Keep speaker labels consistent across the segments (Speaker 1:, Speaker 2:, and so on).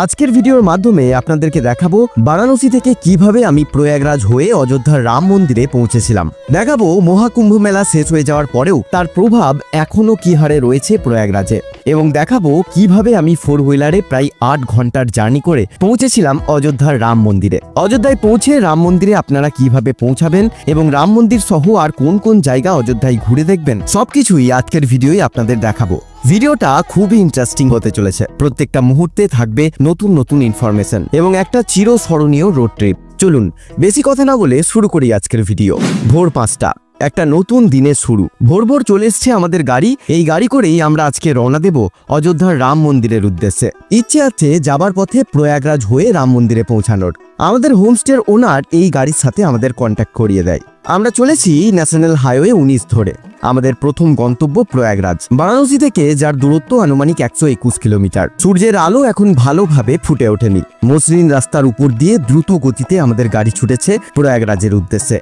Speaker 1: আজকের ভিডিওর মাধ্যমে আপনাদেরকে দেখাবো বারাণসী থেকে কিভাবে আমি প্রয়াগরাজ হয়ে অযোধ্যার রাম মন্দিরে পৌঁছেছিলাম। দেখাবো মহাকুম্ভ মেলা শেষ হয়ে যাওয়ার পরেও তার প্রভাব এখনো কি হারে রয়েছে প্রয়াগরাজে, এবং দেখাবো কিভাবে আমি 4 হুইলারে প্রায় 8 ঘন্টার জার্নি করে পৌঁছেছিলাম অযোধ্যার রাম মন্দিরে। অযোধ্যায় পৌঁছে রাম মন্দিরে আপনারা কিভাবে পৌঁছাবেন এবং রাম মন্দির সহ আর কোন কোন জায়গা অযোধ্যায় ঘুরে দেখবেন সবকিছুই আজকের ভিডিওয় আপনাদের দেখাবো। ভিডিওটা খুবই ইন্টারেস্টিং হতে চলেছে। প্রত্যেকটা মুহূর্তে থাকবে নতুন নতুন ইনফরমেশন এবং একটা চিরস্মরণীয় রোড ট্রিপ। চলুন বেশি কথা না বলে শুরু করি আজকের ভিডিও। ভোর 5টা, একটা নতুন দিনের শুরু। ভোর ভোর চলে এসছে আমাদের গাড়ি। এই গাড়ি করেই আমরা আজকে রওনা দেব অযোধ্যার রাম মন্দিরের উদ্দেশ্যে। ইচ্ছে আছে যাবার পথে প্রয়াগরাজ হয়ে রাম মন্দিরে পৌঁছানোর। আমাদের হোমস্টের ওনার এই গাড়ির সাথে আমাদের কন্ট্যাক্ট করিয়ে দেয়। আমরা চলেছি ন্যাশনাল হাইওয়ে 19 ধরে। আমাদের প্রথম গন্তব্য প্রয়াগরাজ, বারাণসী থেকে যার দূরত্ব আনুমানিক 121 কিলোমিটার। সূর্যের আলো এখন ভালোভাবে ফুটে ওঠেনি। মসৃণ রাস্তার উপর দিয়ে দ্রুত গতিতে আমাদের গাড়ি ছুটেছে প্রয়াগরাজের উদ্দেশ্যে।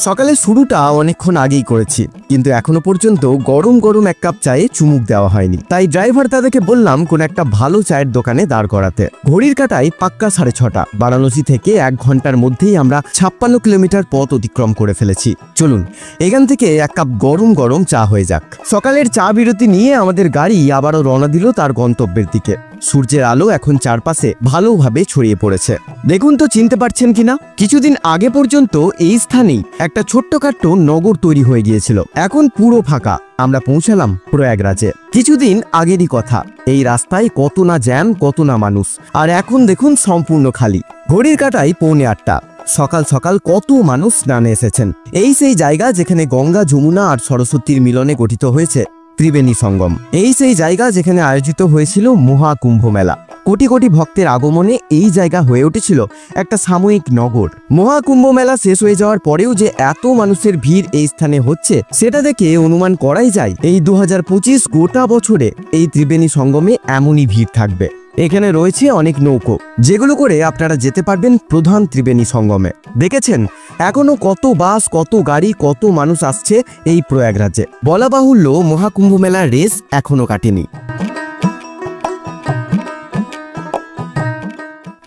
Speaker 1: সকালের শুরুটা অনেকক্ষণ আগেই করেছি, কিন্তু এখনো পর্যন্ত গরম গরম এক কাপ চায়ে চুমুক দেওয়া হয়নি। তাই ড্রাইভার দাদাকে বললাম কোন একটা ভালো চায়ের দোকানে দাঁড় করাতে। ঘড়ির কাঁটায় পাক্কা 6:30। বারাণসী থেকে 1 ঘন্টার মধ্যেই আমরা 56 কিলোমিটার পথ অতিক্রম করে ফেলেছি। চলুন এখান থেকে এক কাপ গরম গরম চা হয়ে যাক। সকালের চা বিরতি নিয়ে আমাদের গাড়ি আবারও রওনা দিল তার গন্তব্যের দিকে। সূর্যের আলো এখন চারপাশে ভালোভাবে ছড়িয়ে পড়েছে। দেখুন তো চিনতে পারছেন কিনা, কিছুদিন আগে পর্যন্ত এই স্থানেই একটা ছোট্টখাট্ট নগর তৈরি হয়ে গিয়েছিল। এখন পুরো ফাঁকা। আমরা পৌঁছালাম প্রয়াগরাজে। কিছুদিন আগেরই কথা। এই রাস্তায় কত না জ্যাম, কত না মানুষ, আর এখন দেখুন সম্পূর্ণ খালি। ঘড়ির কাঁটায় 7:45। সকাল সকাল কত মানুষ স্নানে এসেছেন। এই সেই জায়গা যেখানে গঙ্গা, যমুনা আর সরস্বতীর মিলনে গঠিত হয়েছে ত্রিবেণী সঙ্গম। এই সেই জায়গা যেখানে আয়োজিত হয়েছিল মহাকুম্ভ মেলা। কোটি কোটি ভক্তের আগমনে এই জায়গা হয়ে উঠেছিল একটা সাময়িক নগর। মহাকুম্ভ মেলা শেষ হয়ে যাওয়ার পরেও যে এত মানুষের ভিড় এই স্থানে হচ্ছে, সেটা দেখে অনুমান করাই যায় এই 2025 গোটা বছরে এই ত্রিবেণী সঙ্গমে এমনই ভিড় থাকবে। এখানে রয়েছে অনেক নৌকো, যেগুলো করে আপনারা যেতে পারবেন প্রধান ত্রিবেণী সঙ্গমে। দেখেছেন এখনো কত বাস, কত গাড়ি, কত মানুষ আসছে এই প্রয়াগরাজে। বলা বাহুল্য মহাকুম্ভ মেলার রেস এখনো কাটেনি।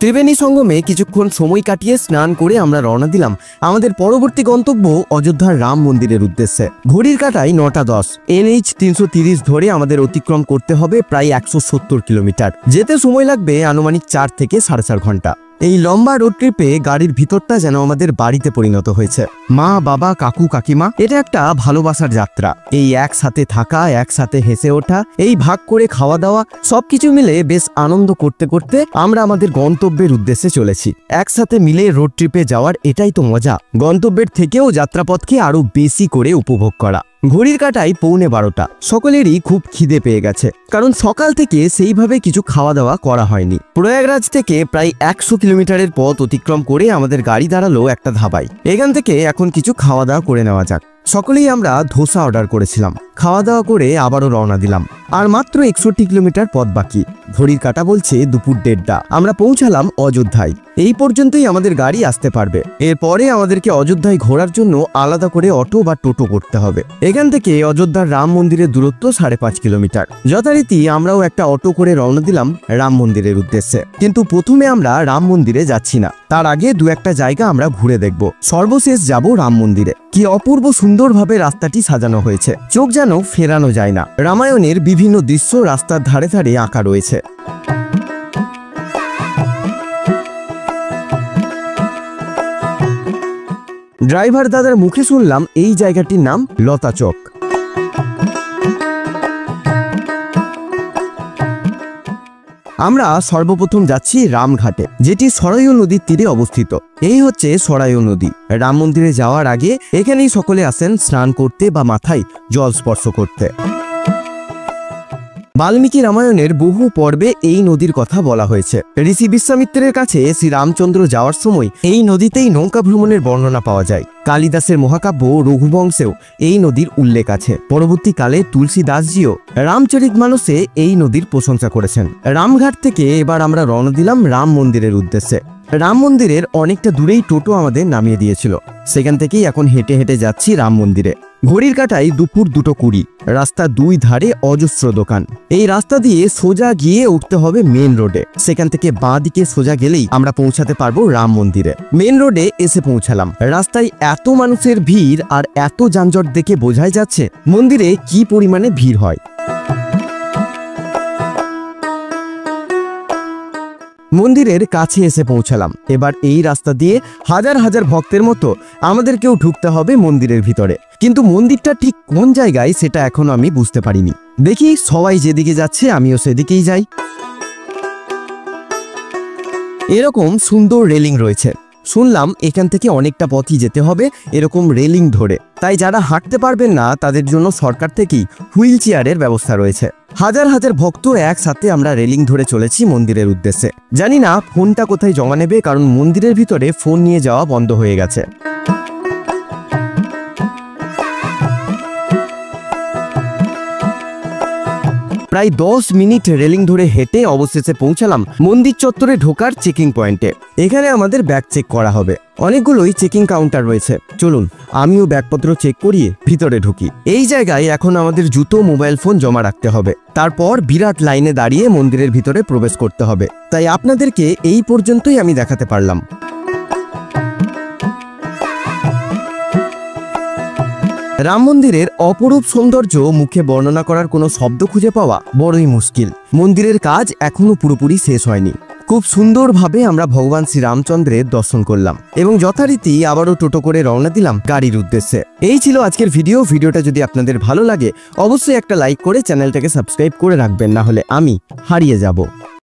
Speaker 1: ত্রিবেণী সঙ্গমে কিছুক্ষণ সময় কাটিয়ে স্নান করে আমরা রওনা দিলাম আমাদের পরবর্তী গন্তব্য অযোধ্যার রাম মন্দিরের উদ্দেশ্যে। ঘড়ির কাঁটায় 9:10। NH 330 ধরে আমাদের অতিক্রম করতে হবে প্রায় 170 কিলোমিটার। যেতে সময় লাগবে আনুমানিক 4 থেকে 4.5 ঘন্টা। এই লম্বা রোড ট্রিপে গাড়ির ভিতরটা যেন আমাদের বাড়িতে পরিণত হয়েছে। মা, বাবা, কাকু, কাকিমা, এটা একটা ভালোবাসার যাত্রা। এই একসাথে থাকা, একসাথে হেসে ওঠা, এই ভাগ করে খাওয়া দাওয়া, সবকিছু মিলে বেশ আনন্দ করতে করতে আমরা আমাদের গন্তব্যের উদ্দেশ্যে চলেছি। একসাথে মিলে রোড ট্রিপে যাওয়ার এটাই তো মজা। গন্তব্যের থেকেও যাত্রাপথকে আরো বেশি করে উপভোগ করা। ঘড়ির কাঁটায় 11:15। সকলেরই খুব খিদে পেয়ে গেছে, কারণ সকাল থেকে সেইভাবে কিছু খাওয়া দাওয়া করা হয়নি। প্রয়াগরাজ থেকে প্রায় 100 কিলোমিটারের পথ অতিক্রম করে আমাদের গাড়ি দাঁড়ালো একটা ধাবায়। এখান থেকে এখন কিছু খাওয়া দাওয়া করে নেওয়া যাক। সকলেই আমরা ধোসা অর্ডার করেছিলাম। খাওয়া দাওয়া করে আবারও রওনা দিলাম। আর মাত্র 61 কিলোমিটার পথ বাকি। ঘড়ির কাঁটা বলছে দুপুর 1:30। আমরা পৌঁছালাম অযোধ্যায়। এই পর্যন্তই আমাদের গাড়ি আসতে পারবে। এরপরে আমাদেরকে অযোধ্যায় ঘোরার জন্য আলাদা করে অটো বা টোটো করতে হবে। এখান থেকে অযোধ্যার রাম মন্দিরের দূরত্ব 5.5 কিলোমিটার। যথারীতি আমরাও একটা অটো করে রওনা দিলাম রাম মন্দিরের উদ্দেশ্যে। কিন্তু প্রথমে আমরা রাম মন্দিরে যাচ্ছি না, তার আগে 2-1টা জায়গা আমরা ঘুরে দেখব। সর্বশেষ যাব রাম মন্দিরে। কি অপূর্ব সুন্দরভাবে রাস্তাটি সাজানো হয়েছে, চোখ যেন ফেরানো যায় না। রামায়ণের বিভিন্ন দৃশ্য রাস্তার ধারে ধারে আঁকা রয়েছে। ড্রাইভার দাদার মুখে শুনলাম এই জায়গাটির নাম লতা চক। আমরা সর্বপ্রথম যাচ্ছি রামঘাটে, যেটি সরায়ু নদীর তীরে অবস্থিত। এই হচ্ছে সরায়ু নদী। রাম মন্দিরে যাওয়ার আগে এখানেই সকলে আসেন স্নান করতে বা মাথায় জল স্পর্শ করতে। বাল্মীকি রামায়ণের বহু পর্বে এই নদীর কথা বলা হয়েছে। ঋষি বিশ্বামিত্রের কাছে শ্রী রামচন্দ্র যাওয়ার সময় এই নদীতেই নৌকা ভ্রমণের বর্ণনা পাওয়া যায়। কালিদাসের মহাকাব্য রঘুবংশেও এই নদীর উল্লেখ আছে। পরবর্তীকালে তুলসী দাসজিও রামচরিতমানসে এই নদীর প্রশংসা করেছেন। রামঘাট থেকে এবার আমরা রওনা দিলাম রাম মন্দিরের উদ্দেশ্যে। রাম মন্দিরের অনেকটা দূরেই টোটো আমাদের নামিয়ে দিয়েছিল। সেখান থেকেই এখন হেঁটে হেঁটে যাচ্ছি রাম মন্দিরে। ঘড়ির কাঁটায় দুপুর 2:20। রাস্তা দুই ধারে অজস্র দোকান। এই রাস্তা দিয়ে সোজা গিয়ে উঠতে হবে মেন রোডে। সেখান থেকে বাঁ দিকে সোজা গেলেই আমরা পৌঁছাতে পারবো রাম মন্দিরে। মেন রোডে এসে পৌঁছালাম। রাস্তায় এত মানুষের ভিড় আর এত যানজট দেখে বোঝাই যাচ্ছে মন্দিরে কি পরিমাণে ভিড় হয়। মন্দিরের কাছে এসে পৌঁছালাম। এবার এই রাস্তা দিয়ে হাজার হাজার ভক্তের মতো আমাদেরকেও ঢুকতে হবে মন্দিরের ভিতরে। কিন্তু মন্দিরটা ঠিক কোন জায়গায় সেটা এখনো আমি বুঝতে পারিনি। দেখি সবাই যেদিকে যাচ্ছে আমিও সেদিকেই যাই। এরকম সুন্দর রেলিং রয়েছে। শুনলাম এখান থেকে অনেকটা পথই যেতে হবে এরকম রেলিং ধরে। তাই যারা হাঁটতে পারবেন না তাদের জন্য সরকার থেকেই হুইল চেয়ারের ব্যবস্থা রয়েছে। হাজার হাজার ভক্ত একসাথে আমরা রেলিং ধরে চলেছি মন্দিরের উদ্দেশ্যে। জানি না ফোনটা কোথায় জমা নেবে, কারণ মন্দিরের ভিতরে ফোন নিয়ে যাওয়া বন্ধ হয়ে গেছে। প্রায় 10 মিনিট রেলিং ধরে হেঁটে অবশেষে পৌঁছালাম মন্দির চত্বরে ঢোকার চেকিং পয়েন্টে। এখানে আমাদের ব্যাগ চেক করা হবে। অনেকগুলোই চেকিং কাউন্টার রয়েছে। চলুন আমিও ব্যাগপত্র চেক করিয়ে ভিতরে ঢুকি। এই জায়গায় এখন আমাদের জুতো, মোবাইল ফোন জমা রাখতে হবে। তারপর বিরাট লাইনে দাঁড়িয়ে মন্দিরের ভিতরে প্রবেশ করতে হবে। তাই আপনাদেরকে এই পর্যন্তই আমি দেখাতে পারলাম। রাম মন্দিরের অপরূপ সৌন্দর্য মুখে বর্ণনা করার কোনো শব্দ খুঁজে পাওয়া বড়ই মুশকিল। মন্দিরের কাজ এখনো পুরোপুরি শেষ হয়নি। খুব সুন্দরভাবে আমরা ভগবান শ্রী রামচন্দ্রের দর্শন করলাম এবং যথারীতি আবারও টোটো করে রওনা দিলাম গাড়ির উদ্দেশ্যে। এই ছিল আজকের ভিডিওটা যদি আপনাদের ভালো লাগে অবশ্যই একটা লাইক করে চ্যানেলটাকে সাবস্ক্রাইব করে রাখবেন, না হলে আমি হারিয়ে যাব।